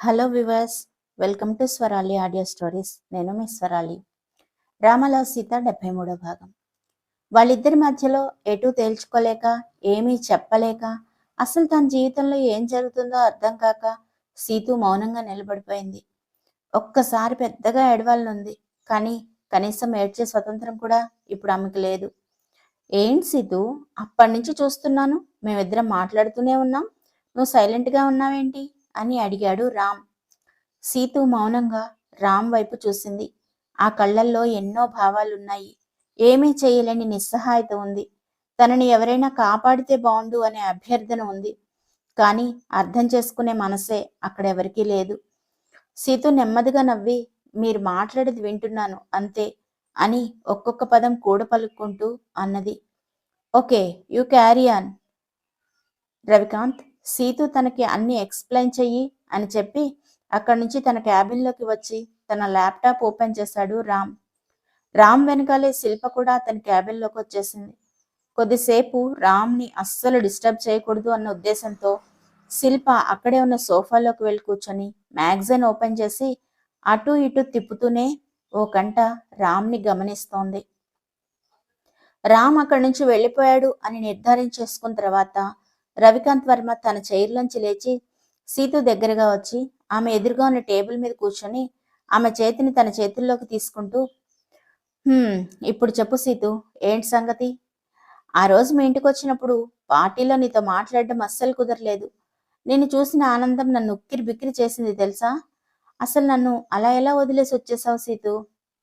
Hello viewers, welcome to Swarali audio stories. నేను మీ స్వరాలి. రామలో సీత 73వ భాగం. వాళ్ళిద్దరి మధ్యలో ఎటూ తేల్చుకోలేక, ఏమీ చెప్పలేక, అసలు తన జీవితంలో ఏం జరుగుతుందో అర్థం కాక సీతు మౌనంగా నిలబడిపోయింది. ఒక్కసారి పెద్దగా ఏడవాలనుంది, కానీ కనీసం ఏడ్చే స్వతంత్రం కూడా ఇప్పుడు ఆమెకు లేదు. ఏంటి సీతు, అప్పటి నుంచి చూస్తున్నాను, మేమిద్దరం మాట్లాడుతూనే ఉన్నాం, నువ్వు సైలెంట్గా ఉన్నావేంటి అని అడిగాడు రామ్. సీతు మౌనంగా రామ్ వైపు చూసింది. ఆ కళ్ళల్లో ఎన్నో భావాలున్నాయి. ఏమీ చేయలేని నిస్సహాయత ఉంది. తనని ఎవరైనా కాపాడితే బావుండు అనే అభ్యర్థన ఉంది. కానీ అర్థం చేసుకునే మనసే అక్కడెవరికీ లేదు. సీతు నెమ్మదిగా నవ్వి, మీరు మాట్లాడేది వింటున్నాను అంతే అని ఒక్కొక్క పదం కూడ పలుక్కుంటూ అన్నది. Okay, you carry on Ravikanth. సీతు తనకి అన్ని ఎక్స్ప్లెయిన్ చెయ్యి అని చెప్పి అక్కడి నుంచి తన క్యాబిన్లోకి వచ్చి తన ల్యాప్టాప్ ఓపెన్ చేశాడు రామ్. రామ్ వెనకాలే శిల్ప కూడా తన క్యాబిన్లోకి వచ్చేసింది. కొద్దిసేపు రామ్ని అస్సలు డిస్టర్బ్ చేయకూడదు అన్న ఉద్దేశంతో శిల్ప అక్కడే ఉన్న సోఫాలోకి వెళ్ళి కూర్చొని మ్యాగజైన్ ఓపెన్ చేసి అటు ఇటు తిప్పుతూనే ఓ కంట రామ్ని గమనిస్తోంది. రామ్ అక్కడి నుంచి వెళ్ళిపోయాడు అని నిర్ధారించేసుకున్న తర్వాత రవికాంత్ వర్మ తన చైర్లోంచి లేచి సీతు దగ్గరగా వచ్చి ఆమె ఎదురుగా ఉన్న టేబుల్ మీద కూర్చొని ఆమె చేతిని తన చేతుల్లోకి తీసుకుంటూ, ఇప్పుడు చెప్పు సీతు, ఏంటి సంగతి? ఆ రోజు మీ ఇంటికి వచ్చినప్పుడు పార్టీలో నీతో మాట్లాడడం అస్సలు కుదరలేదు. నేను చూసిన ఆనందం నన్ను ఉక్కిరి బిక్కిరి చేసింది తెలుసా? అసలు నన్ను అలా ఎలా వదిలేసి వచ్చేసావు సీతు?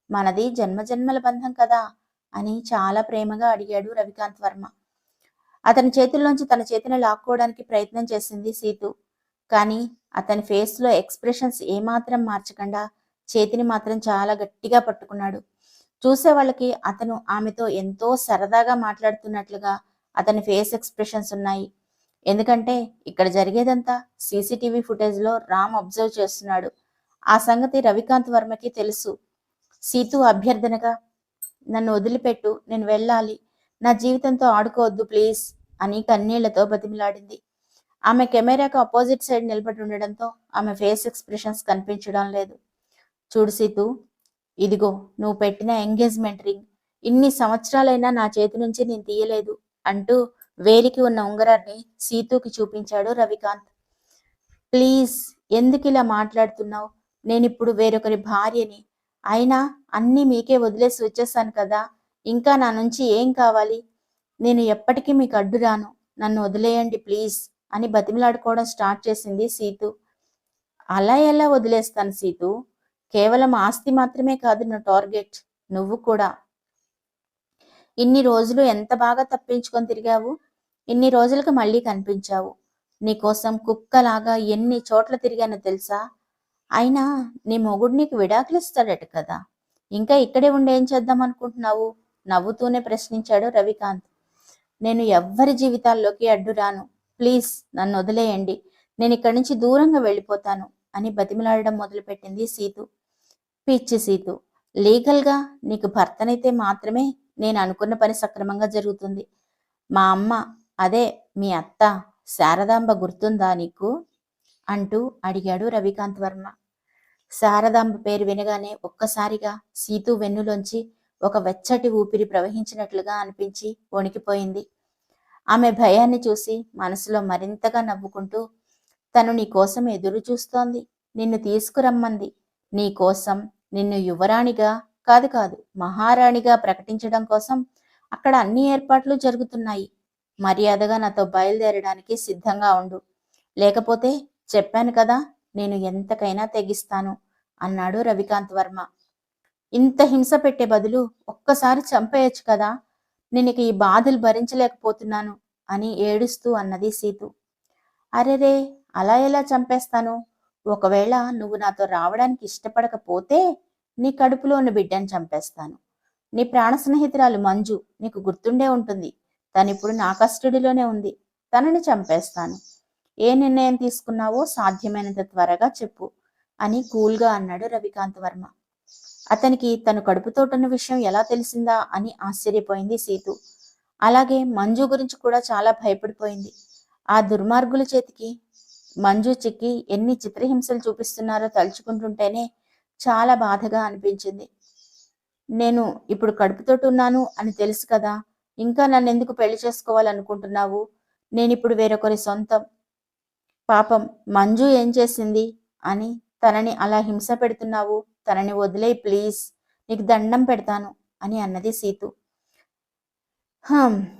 మనది జన్మజన్మల బంధం కదా అని చాలా ప్రేమగా అడిగాడు రవికాంత్ వర్మ. అతని చేతుల్లోంచి తన చేతిని లాక్కోవడానికి ప్రయత్నం చేసింది సీతు. కానీ అతని ఫేస్లో ఎక్స్ప్రెషన్స్ ఏమాత్రం మార్చకుండా చేతిని మాత్రం చాలా గట్టిగా పట్టుకున్నాడు. చూసే వాళ్ళకి అతను ఆమెతో ఎంతో సరదాగా మాట్లాడుతున్నట్లుగా అతని ఫేస్ ఎక్స్ప్రెషన్స్ ఉన్నాయి. ఎందుకంటే ఇక్కడ జరిగేదంతా సీసీటీవీ ఫుటేజ్లో రామ్ అబ్జర్వ్ చేస్తున్నాడు. ఆ సంగతి రవికాంత్ వర్మకి తెలుసు. సీతు అభ్యర్థనగా, నన్ను వదిలిపెట్టు, నేను వెళ్ళాలి, నా జీవితంతో ఆడుకోవద్దు ప్లీజ్ అని కన్నీళ్లతో బతిమిలాడింది. ఆమె కెమెరాకు అపోజిట్ సైడ్ నిలబడి ఉండడంతో ఆమె ఫేస్ ఎక్స్ప్రెషన్స్ కనిపించడం లేదు. చూడు సీతు, ఇదిగో నువ్వు పెట్టిన ఎంగేజ్మెంట్ రింగ్, ఇన్ని సంవత్సరాలైనా నా చేతి నుంచి నేను తీయలేదు అంటూ వేలికి ఉన్న ఉంగరాన్ని సీతుకి చూపించాడు రవికాంత్. ప్లీజ్, ఎందుకు ఇలా మాట్లాడుతున్నావు? నేనిప్పుడు వేరొకరి భార్యని. అయినా అన్నీ మీకే వదిలేసి వచ్చేసాను కదా, ఇంకా నా నుంచి ఏం కావాలి? నేను ఎప్పటికీ మీకు అడ్డు రాను, నన్ను వదిలేయండి ప్లీజ్ అని బతిమలాడుకోవడం స్టార్ట్ చేసింది సీతు. అలా ఎలా వదిలేస్తాను సీతు? కేవలం ఆస్తి మాత్రమే కాదు నా టార్గెట్, నువ్వు కూడా. ఇన్ని రోజులు ఎంత బాగా తప్పించుకొని తిరిగావు, ఇన్ని రోజులకు మళ్ళీ కనిపించావు. నీకోసం కుక్కలాగా ఎన్ని చోట్ల తిరిగానో తెలుసా? అయినా నీ మొగుడు నీకు విడాకులు ఇస్తాడట కదా, ఇంకా ఇక్కడే ఉండి ఏం చేద్దాం అనుకుంటున్నావు? నవ్వుతూనే ప్రశ్నించాడు రవికాంత్. నేను ఎవ్వరి జీవితాల్లోకి అడ్డు రాను, ప్లీజ్ నన్ను వదిలేయండి, నేను ఇక్కడి నుంచి దూరంగా వెళ్ళిపోతాను అని బతిమలాడడం మొదలుపెట్టింది సీతు. పిచ్చి సీతు, లీగల్గా నీకు భర్తనైతే మాత్రమే నేను అనుకున్న పని సక్రమంగా జరుగుతుంది. మా అమ్మ, అదే మీ అత్త శారదాంబ గుర్తుందా నీకు అంటూ అడిగాడు రవికాంత్ వర్మ. శారదాంబ పేరు వినగానే ఒక్కసారిగా సీతు వెన్నులోంచి ఒక వెచ్చటి ఊపిరి ప్రవహించినట్లుగా అనిపించి వణికిపోయింది. ఆమె భయాన్ని చూసి మనసులో మరింతగా నవ్వుకుంటూ, తను నీకోసం ఎదురు చూస్తోంది, నిన్ను తీసుకురమ్మంది. నీకోసం నిన్ను యువరాణిగా కాదు కాదు మహారాణిగా ప్రకటించడం కోసం అక్కడ అన్ని ఏర్పాట్లు జరుగుతున్నాయి. మర్యాదగా నాతో బయలుదేరడానికి సిద్ధంగా ఉండు, లేకపోతే చెప్పాను కదా, నేను ఎంతకైనా తెగిస్తాను అన్నాడు రవికాంత్ వర్మ. ఇంత హింస పెట్టే బదులు ఒక్కసారి చంపేయచ్చు కదా, నేను ఇక ఈ బాధలు భరించలేకపోతున్నాను అని ఏడుస్తూ అన్నది సీతు. అరెరే, అలా ఎలా చంపేస్తాను? ఒకవేళ నువ్వు నాతో రావడానికి ఇష్టపడకపోతే నీ కడుపులోని బిడ్డని చంపేస్తాను. నీ ప్రాణ స్నేహితురాలు మంజు, నీకు గుర్తుండే ఉంటుంది, తనిప్పుడు నా కస్టడీలోనే ఉంది, తనని చంపేస్తాను. ఏ నిర్ణయం తీసుకున్నావో సాధ్యమైనంత త్వరగా చెప్పు అని కూల్గా అన్నాడు రవికాంత్ వర్మ. అతనికి తను కడుపుతోటున్న విషయం ఎలా తెలిసిందా అని ఆశ్చర్యపోయింది సీతు. అలాగే మంజు గురించి కూడా చాలా భయపడిపోయింది. ఆ దుర్మార్గుల చేతికి మంజు చిక్కి ఎన్ని చిత్రహింసలు చూపిస్తున్నారో తలుచుకుంటుంటేనే చాలా బాధగా అనిపించింది. నేను ఇప్పుడు కడుపుతోటి ఉన్నాను అని తెలుసు కదా, ఇంకా నన్నెందుకు పెళ్లి చేసుకోవాలనుకుంటున్నావు? నేనిప్పుడు వేరొకరి సొంతం. పాపం మంజు ఏం చేసింది అని తనని అలా హింస పెడుతున్నావు? తనని వదిలేయ్ ప్లీజ్, నీకు దండం పెడతాను అని అన్నది సీతు.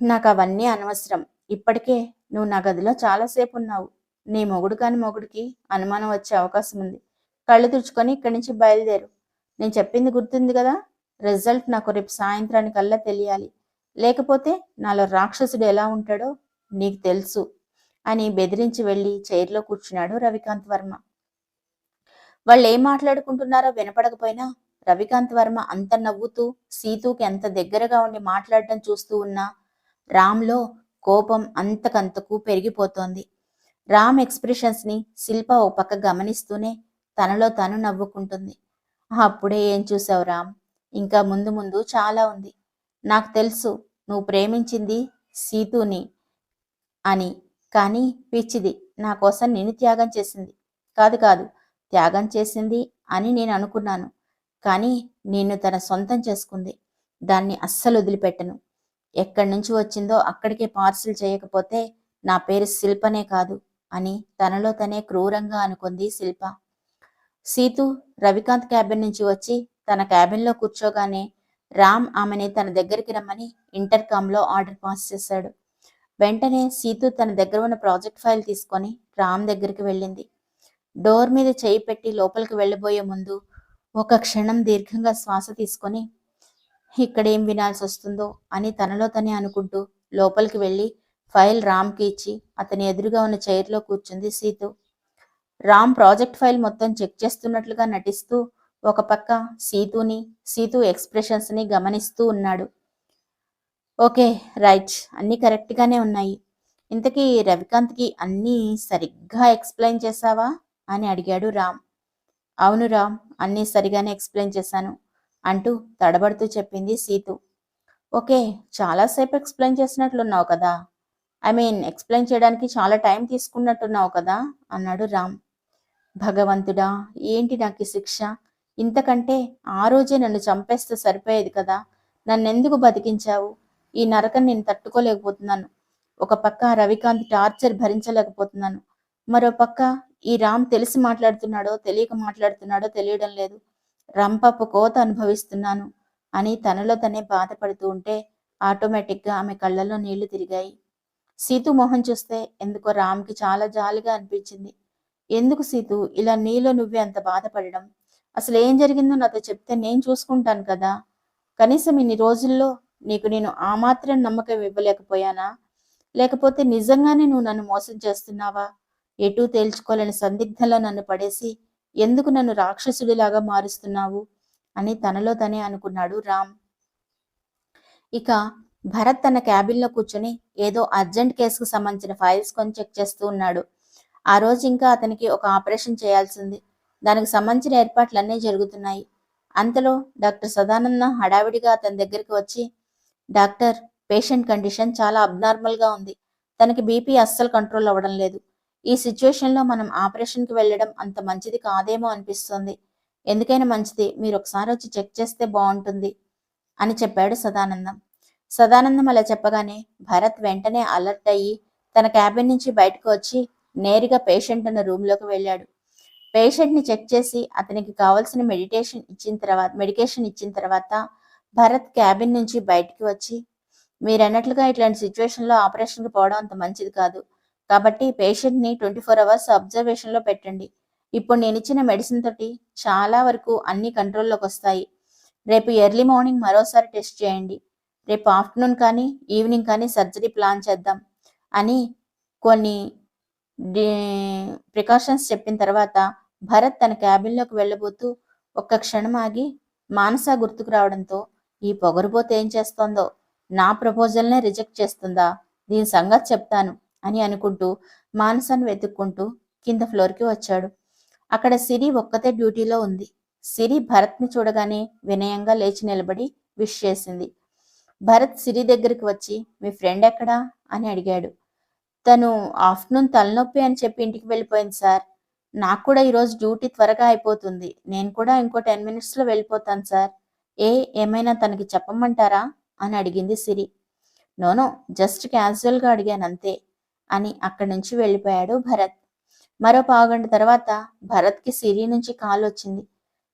నాకు అవన్నీ అనవసరం. ఇప్పటికే నువ్వు నా గదిలో చాలాసేపు ఉన్నావు. నీ మొగుడు కాని మొగుడికి అనుమానం వచ్చే అవకాశం ఉంది. కళ్ళు తుడుచుకొని ఇక్కడి నుంచి బయలుదేరు. నేను చెప్పింది గుర్తుంది కదా? రిజల్ట్ నాకు రేపు సాయంత్రానికల్లా తెలియాలి. లేకపోతే నాలో రాక్షసుడు ఎలా ఉంటాడో నీకు తెలుసు అని బెదిరించి వెళ్ళి చైర్లో కూర్చున్నాడు రవికాంత్ వర్మ. వాళ్ళు ఏం మాట్లాడుకుంటున్నారో వినపడకపోయినా రవికాంత్ వర్మ అంత నవ్వుతూ సీతూకి ఎంత దగ్గరగా ఉండి మాట్లాడటం చూస్తూ ఉన్నా రామ్లో కోపం అంతకంతకు పెరిగిపోతోంది. రామ్ ఎక్స్ప్రెషన్స్ ని శిల్ప ఓ పక్క గమనిస్తూనే తనలో తను నవ్వుకుంటుంది. అప్పుడే ఏం చూసావు రామ్? ఇంకా ముందు ముందు చాలా ఉంది. నాకు తెలుసు నువ్వు ప్రేమించింది సీతూని అని. కానీ పిచ్చిది నా కోసం నిన్ను త్యాగం చేసింది. కాదు కాదు, త్యాగం చేసింది అని నేను అనుకున్నాను. కానీ నిన్ను తన సొంతం చేసుకుంది. దాన్ని అస్సలు వదిలిపెట్టను. ఎక్కడి నుంచి వచ్చిందో అక్కడికే పార్సిల్ చేయకపోతే నా పేరు శిల్పనే కాదు అని తనలో తనే క్రూరంగా అనుకుంది శిల్ప. సీతు రవికాంత్ క్యాబిన్ నుంచి వచ్చి తన క్యాబిన్లో కూర్చోగానే రామ్ ఆమెని తన దగ్గరికి రమ్మని ఇంటర్కామ్లో ఆర్డర్ పాస్ చేశాడు. వెంటనే సీతు తన దగ్గర ఉన్న ప్రాజెక్ట్ ఫైల్ తీసుకొని రామ్ దగ్గరికి వెళ్ళింది. డోర్ మీద చేయి పెట్టి లోపలికి వెళ్ళబోయే ముందు ఒక క్షణం దీర్ఘంగా శ్వాస తీసుకొని ఇక్కడేం వినాల్సి వస్తుందో అని తనలో తనే అనుకుంటూ లోపలికి వెళ్ళి ఫైల్ రామ్కి ఇచ్చి అతని ఎదురుగా ఉన్న చైర్లో కూర్చుంది సీతు. రామ్ ప్రాజెక్ట్ ఫైల్ మొత్తం చెక్ చేస్తున్నట్లుగా నటిస్తూ ఒక పక్క సీతు ఎక్స్ప్రెషన్స్ని గమనిస్తూ ఉన్నాడు. ఓకే రైట్, అన్నీ కరెక్ట్గానే ఉన్నాయి. ఇంతకీ రవికాంత్కి అన్నీ సరిగ్గా ఎక్స్ప్లెయిన్ చేశావా అని అడిగాడు రామ్. అవును రామ్, అన్నీ సరిగానే ఎక్స్ప్లెయిన్ చేశాను అంటూ తడబడుతూ చెప్పింది సీతు. ఓకే, చాలాసేపు ఎక్స్ప్లెయిన్ చేసినట్లున్నావు కదా, ఎక్స్ప్లెయిన్ చేయడానికి చాలా టైం తీసుకున్నట్టున్నావు కదా అన్నాడు రామ్. భగవంతుడా, ఏంటి నాకు శిక్ష? ఇంతకంటే ఆ రోజే నన్ను చంపేస్తే సరిపోయేది కదా, నన్నెందుకు బతికించావు? ఈ నరకం నేను తట్టుకోలేకపోతున్నాను. ఒక పక్క రవికాంత్ టార్చర్ భరించలేకపోతున్నాను, మరో పక్క ఈ రామ్ తెలిసి మాట్లాడుతున్నాడో తెలియక మాట్లాడుతున్నాడో తెలియడం లేదు. రంపపు కోత అనుభవిస్తున్నాను అని తనలో తనే బాధపడుతూ ఉంటే ఆటోమేటిక్గా ఆమె కళ్ళల్లో నీళ్లు తిరిగాయి. సీతు మొహం చూస్తే ఎందుకో రామ్కి చాలా జాలిగా అనిపించింది. ఎందుకు సీతు ఇలా నీలో నువ్వే అంత బాధపడడం? అసలు ఏం జరిగిందో నాతో చెప్తే నేను చూసుకుంటాను కదా. కనీసం ఇన్ని రోజుల్లో నీకు నేను ఆ మాత్రం నమ్మకం ఇవ్వలేకపోయానా? లేకపోతే నిజంగానే నువ్వు నన్ను మోసం చేస్తున్నావా? ఎటూ తేల్చుకోలేని సందిగ్ధంలో నన్ను పడేసి ఎందుకు నన్ను రాక్షసుడిలాగా మారుస్తున్నావు అని తనలో తనే అనుకున్నాడు రామ్. ఇక భరత్ తన క్యాబిన్లో కూర్చొని ఏదో అర్జెంట్ కేసుకు సంబంధించిన ఫైల్స్ కొని చెక్ చేస్తూ ఉన్నాడు. ఆ రోజు ఇంకా అతనికి ఒక ఆపరేషన్ చేయాల్సింది. దానికి సంబంధించిన ఏర్పాట్లన్నీ జరుగుతున్నాయి. అంతలో డాక్టర్ సదానంద హడావిడిగా అతని దగ్గరికి వచ్చి, డాక్టర్, పేషెంట్ కండిషన్ చాలా అబ్నార్మల్గా ఉంది. తనకి బీపీ అస్సలు కంట్రోల్ అవ్వడం లేదు. ఈ సిచ్యువేషన్లో మనం ఆపరేషన్కి వెళ్ళడం అంత మంచిది కాదేమో అనిపిస్తోంది. ఎందుకైనా మంచిది మీరు ఒకసారి వచ్చి చెక్ చేస్తే బాగుంటుంది అని చెప్పాడు సదానందం. సదానందం అలా చెప్పగానే భరత్ వెంటనే అలర్ట్ అయ్యి తన క్యాబిన్ నుంచి బయటకు వచ్చి నేరుగా పేషెంట్ ఉన్న రూమ్లోకి వెళ్ళాడు. పేషెంట్ని చెక్ చేసి అతనికి కావాల్సిన మెడికేషన్ ఇచ్చిన తర్వాత భరత్ క్యాబిన్ నుంచి బయటికి వచ్చి, మీరన్నట్లుగా ఇట్లాంటి సిచ్యువేషన్లో ఆపరేషన్కి పోవడం అంత మంచిది కాదు. కాబట్టి పేషెంట్ని 24 hours అబ్జర్వేషన్లో పెట్టండి. ఇప్పుడు నేను ఇచ్చిన మెడిసిన్ తోటి చాలా వరకు అన్ని కంట్రోల్లోకి వస్తాయి. రేపు ఎర్లీ మార్నింగ్ మరోసారి టెస్ట్ చేయండి. రేపు ఆఫ్టర్నూన్ కానీ ఈవినింగ్ కానీ సర్జరీ ప్లాన్ చేద్దాం అని కొన్ని ప్రికాషన్స్ చెప్పిన తర్వాత భరత్ తన క్యాబిన్లోకి వెళ్ళబోతూ ఒక్క క్షణం ఆగి మానస గుర్తుకు రావడంతో ఈ పొగరుబోతు ఏం చేస్తోందో, నా ప్రపోజల్నే రిజెక్ట్ చేస్తుందా, దీని సంగతి చెప్తాను అని అనుకుంటూ మానసాన్ని వెతుక్కుంటూ కింద ఫ్లోర్కి వచ్చాడు. అక్కడ సిరి ఒక్కతే డ్యూటీలో ఉంది. సిరి భరత్ని చూడగానే వినయంగా లేచి నిలబడి విష్ చేసింది. భరత్ సిరి దగ్గరికి వచ్చి, మీ ఫ్రెండ్ ఎక్కడా అని అడిగాడు. తను ఆఫ్టర్నూన్ తలనొప్పి అని చెప్పి ఇంటికి వెళ్ళిపోయింది సార్. నాకు కూడా ఈరోజు డ్యూటీ త్వరగా అయిపోతుంది. నేను కూడా ఇంకో 10 మినిట్స్‌లో వెళ్ళిపోతాను సార్. ఏమైనా తనకి చెప్పమంటారా? అని అడిగింది సిరి. నో నో, జస్ట్ క్యాజువల్‌గా అడిగానంతే అని అక్కడి నుంచి వెళ్ళిపోయాడు భరత్. మరో పావుగంట తర్వాత భరత్‌కి సిరి నుంచి కాలొచ్చింది.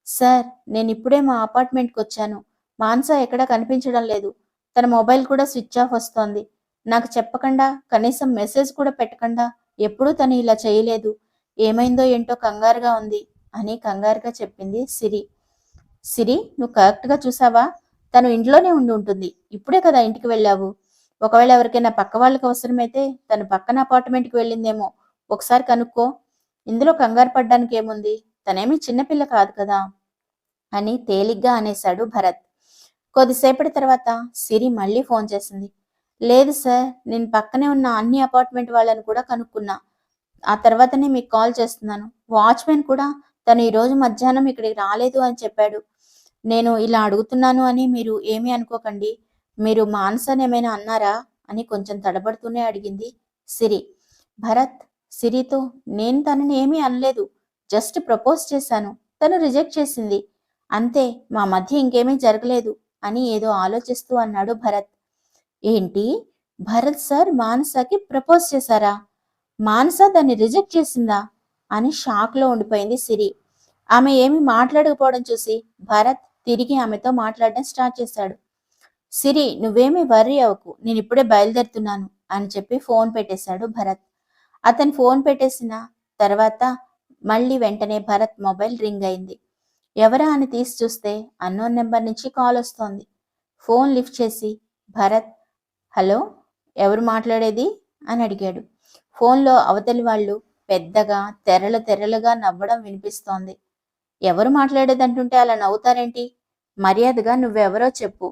సార్, నేనిప్పుడే మా అపార్ట్మెంట్‌కొచ్చాను. మానస ఎక్కడా కనిపించడం లేదు. తన మొబైల్ కూడా స్విచ్ ఆఫ్ వస్తోంది. నాకు చెప్పకుండా, కనీసం మెసేజ్ కూడా పెట్టకుండా ఎప్పుడూ తను ఇలా చేయలేదు. ఏమైందో ఏంటో కంగారుగా ఉంది అని కంగారుగా చెప్పింది సిరి. సిరి, నువ్వు కరెక్ట్‌గా చూసావా? తను ఇంట్లోనే ఉండి ఉంటుంది. ఇప్పుడే కదా ఇంటికి వెళ్ళావు. ఒకవేళ ఎవరికైనా పక్క వాళ్ళకి అవసరమైతే తను పక్కన అపార్ట్మెంట్‌కి వెళ్ళిందేమో. ఒకసారి కనుక్కో. ఇందులో కంగారు పడ్డానికి ఏముంది? తనేమీ చిన్నపిల్ల కాదు కదా అని తేలిగ్గా అనేశాడు భరత్. కొద్దిసేపటి తర్వాత సిరి మళ్ళీ ఫోన్ చేసింది. లేదు సార్, నేను పక్కనే ఉన్న అన్ని అపార్ట్మెంట్ వాళ్ళని కూడా కనుక్కున్నా. ఆ తర్వాతనే మీకు కాల్ చేస్తున్నాను. వాచ్మెన్ కూడా తను ఈరోజు మధ్యాహ్నం ఇక్కడికి రాలేదు అని చెప్పాడు. నేను ఇలా అడుగుతున్నాను అని మీరు ఏమీ అనుకోకండి. మీరు మానసని ఏమైనా అన్నారా అని కొంచెం తడబడుతూనే అడిగింది సిరి. భరత్ సిరితో, నేను తనని ఏమీ అనలేదు. జస్ట్ ప్రపోజ్ చేశాను. తను రిజెక్ట్ చేసింది. అంతే, మా మధ్య ఇంకేమీ జరగలేదు అని ఏదో ఆలోచిస్తూ అన్నాడు భరత్. ఏంటి? భరత్ సార్ మానసకి ప్రపోజ్ చేశారా? మానస దాన్ని రిజెక్ట్ చేసిందా అని షాక్లో ఉండిపోయింది సిరి. ఆమె ఏమీ మాట్లాడకపోవడం చూసి భరత్ తిరిగి ఆమెతో మాట్లాడడం స్టార్ట్ చేశాడు. సిరి, నువ్వేమీ వర్రీ అవ్వకు, నేను ఇప్పుడే బయలుదేరుతున్నాను అని చెప్పి ఫోన్ పెట్టేశాడు భరత్. అతను ఫోన్ పెట్టేసిన తర్వాత మళ్ళీ వెంటనే భరత్ మొబైల్ రింగ్ అయింది. ఎవరా అని తీసి చూస్తే అన్నోన్ నెంబర్ నుంచి కాల్ వస్తోంది. ఫోన్ లిఫ్ట్ చేసి భరత్, హలో, ఎవరు మాట్లాడేది అని అడిగాడు. ఫోన్లో అవతలి వాళ్ళు పెద్దగా తెరలుగా నవ్వడం వినిపిస్తోంది. ఎవరు మాట్లాడేదంటుంటే అలా నవ్వుతారేంటి? మర్యాదగా నువ్వెవరో చెప్పు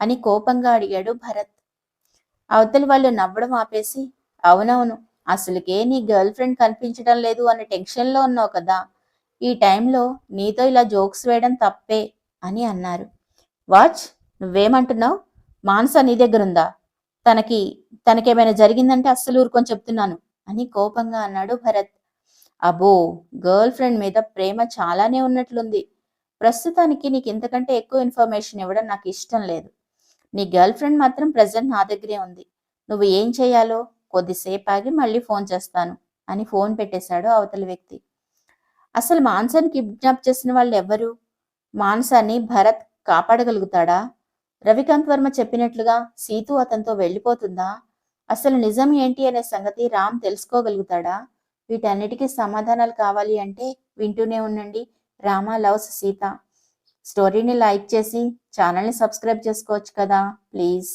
అని కోపంగా అడిగాడు భరత్. అవతలి వాళ్ళు నవ్వడం ఆపేసి, అవునవును, అసలుకే నీ గర్ల్ ఫ్రెండ్ కనిపించడం లేదు అనే టెన్షన్లో ఉన్నావు కదా, ఈ టైంలో నీతో ఇలా జోక్స్ వేయడం తప్పే అని అన్నారు. వాచ్, నువ్వేమంటున్నావు? మానస నీ దగ్గరుందా? తనకేమైనా జరిగిందంటే అస్సలు ఊరుకొని చెప్తున్నాను అని కోపంగా అన్నాడు భరత్. అబో, గర్ల్ ఫ్రెండ్ మీద ప్రేమ చాలానే ఉన్నట్లుంది. ప్రస్తుతానికి నీకు ఇంతకంటే ఎక్కువ ఇన్ఫర్మేషన్ ఇవ్వడం నాకు ఇష్టం లేదు. నీ గర్ల్ ఫ్రెండ్ మాత్రం ప్రెజెంట్ నా దగ్గరే ఉంది. నువ్వు ఏం చేయాలో కొద్దిసేపు ఆగి మళ్ళీ ఫోన్ చేస్తాను అని ఫోన్ పెట్టేశాడు అవతలి వ్యక్తి. అసలు మాన్సాని కిడ్నాప్ చేసిన వాళ్ళు ఎవరు? మానసాన్ని భరత్ కాపాడగలుగుతాడా? రవికాంత్ వర్మ చెప్పినట్లుగా సీతు అతనితో వెళ్ళిపోతుందా? అసలు నిజం ఏంటి అనే సంగతి రామ్ తెలుసుకోగలుగుతాడా? వీటన్నిటికీ సమాధానాలు కావాలి అంటే వింటూనే ఉండండి రామా లవ్స్ సీత. స్టోరీని లైక్ చేసి ఛానల్ని సబ్స్క్రైబ్ చేసుకోవచ్చు కదా ప్లీజ్.